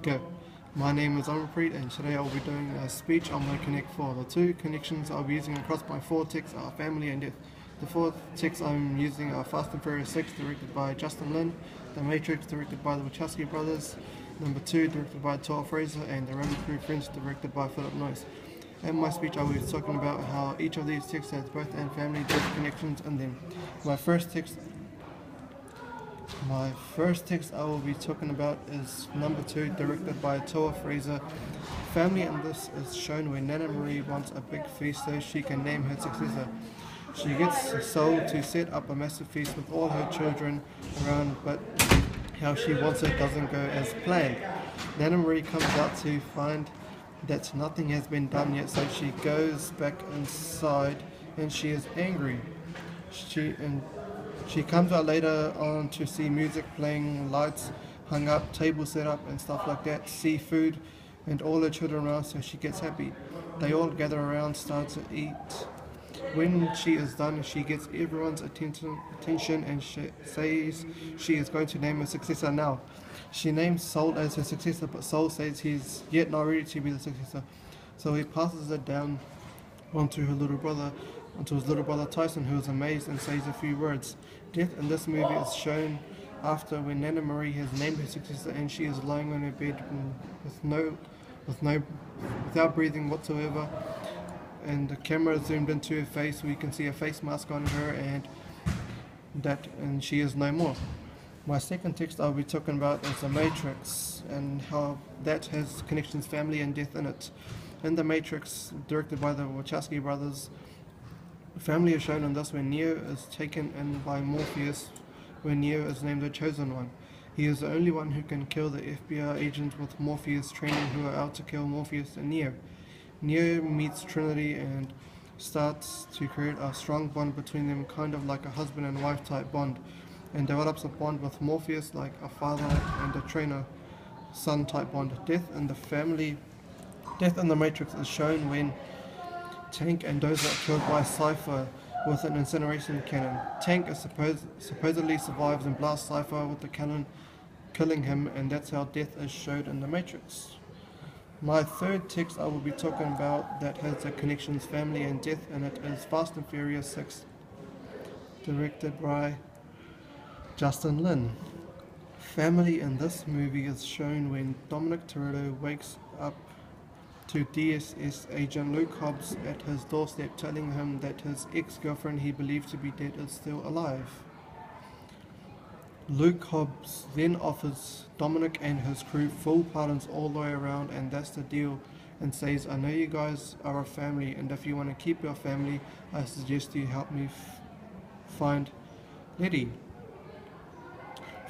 Go. My name is Amarpreet and today I'll be doing a speech on my Connect 4. The two connections I'll be using across my four texts are family and death. The four texts I'm using are Fast and Furious 6, directed by Justin Lin, The Matrix, directed by the Wachowski brothers, Number 2, directed by Toa Fraser, and The Rabbit Proof Fence, directed by Philip Noyce. In my speech I will be talking about how each of these texts has birth and family death connections in them. My first text I will be talking about is Number 2, directed by Toa Fraser. Family in this is shown when Nana Marie wants a big feast so she can name her successor. She gets Sol to set up a massive feast with all her children around, but how she wants it doesn't go as planned. Nana Marie comes out to find that nothing has been done yet, so she goes back inside and she is angry. She comes out later on to see music playing, lights hung up, table set up and stuff like that, see food and all her children around, so she gets happy. They all gather around, start to eat. When she is done, she gets everyone's attention and she says she is going to name her successor now. She names Sol as her successor, but Sol says he's yet not ready to be the successor. So he passes it down onto his little brother Tyson, who is amazed and says a few words. Death in this movie is shown after when Nana Marie has named her successor and she is lying on her bed without breathing whatsoever, and the camera zoomed into her face, we can see a face mask on her and she is no more. My second text I'll be talking about is The Matrix and how that has connections, family and death in it. In The Matrix, directed by the Wachowski brothers, family is shown in this when Neo is taken in by Morpheus, when Neo is named the Chosen One. He is the only one who can kill the FBI agents with Morpheus training who are out to kill Morpheus and Neo. Neo meets Trinity and starts to create a strong bond between them, kind of like a husband and wife type bond, and develops a bond with Morpheus like a father and a trainer-son type bond. Death in The Matrix is shown when Tank and Dozer are killed by Cypher with an incineration cannon. Tank supposedly survives and blasts Cypher with the cannon, killing him, and that's how death is shown in The Matrix. My third text I will be talking about that has the connections, family and death in it is Fast and Furious 6, directed by Justin Lin. Family in this movie is shown when Dominic Toretto wakes up to DSS agent Luke Hobbs at his doorstep, telling him that his ex-girlfriend he believed to be dead is still alive. Luke Hobbs then offers Dominic and his crew full pardons all the way around, and that's the deal, and says, I know you guys are a family, and if you want to keep your family, I suggest you help me find Letty.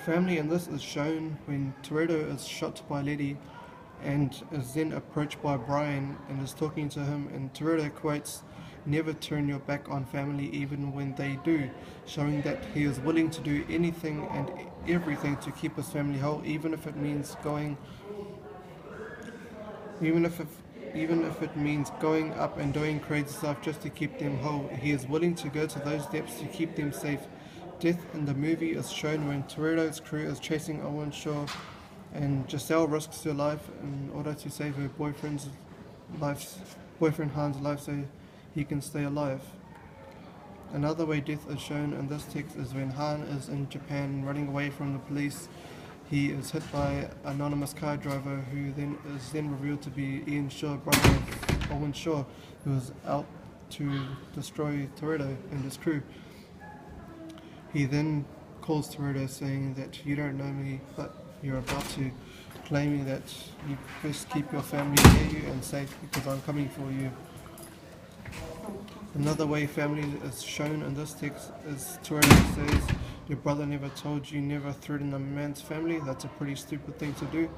Family in this is shown when Toretto is shot by Letty and is then approached by Brian and is talking to him, and Toretto quotes, never turn your back on family even when they do, showing that he is willing to do anything and everything to keep his family whole, even if it means going up and doing crazy stuff just to keep them whole. He is willing to go to those depths to keep them safe. Death in the movie is shown when Toretto's crew is chasing Owen Shaw and Giselle risks her life in order to save her boyfriend Han's life so he can stay alive. Another way death is shown in this text is when Han is in Japan running away from the police. He is hit by an anonymous car driver who is then revealed to be Ian Shaw, brother of Owen Shaw, who is out to destroy Toretto and his crew. He then calls Toretto saying that you don't know me, but you're about to, claiming that you best keep your family near you and safe because I'm coming for you. Another way family is shown in this text is Toretto says, your brother never told you never threaten a man's family. That's a pretty stupid thing to do.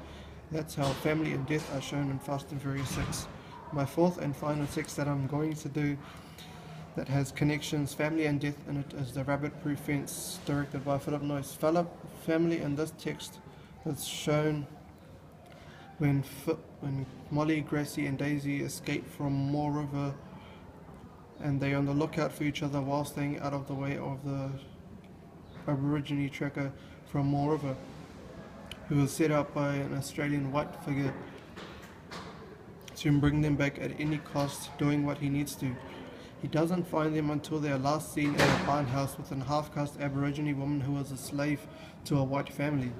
That's how family and death are shown in Fast and Furious 6. My fourth and final text that I'm going to do that has connections, family and death in it is The Rabbit Proof Fence, directed by Philip Noyce. Family in this text is shown when Molly, Gracie and Daisy escape from Moore River and they are on the lookout for each other while staying out of the way of the Aborigine tracker from Moore River. who was set up by an Australian white figure to bring them back at any cost, doing what he needs to. He doesn't find them until they are last seen at a barn house with a half-caste Aborigine woman who was a slave to a white family.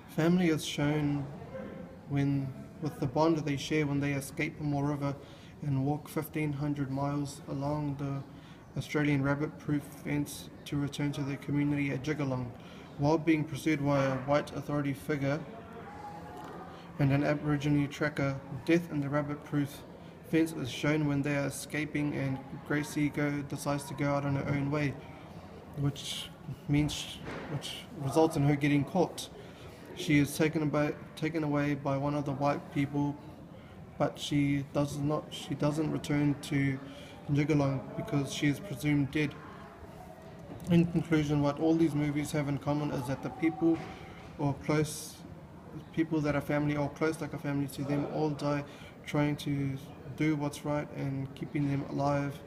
Family is shown with the bond they share when they escape Moore River and walk 1,500 miles along the Australian rabbit-proof fence to return to their community at Jigalong. While being pursued by a white authority figure and an Aborigine tracker, death in the rabbit-proof fence is shown when they are escaping and Gracie decides to go out on her own way, which results in her getting caught. She is taken away by one of the white people, but she doesn't return to Jigalong because she is presumed dead. In conclusion, what all these movies have in common is that the people that are family or close like a family to them all die trying to do what's right and keeping them alive,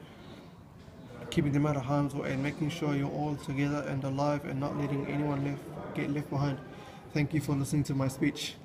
keeping them out of harm's way, and making sure you're all together and alive and not letting anyone get left behind. Thank you for listening to my speech.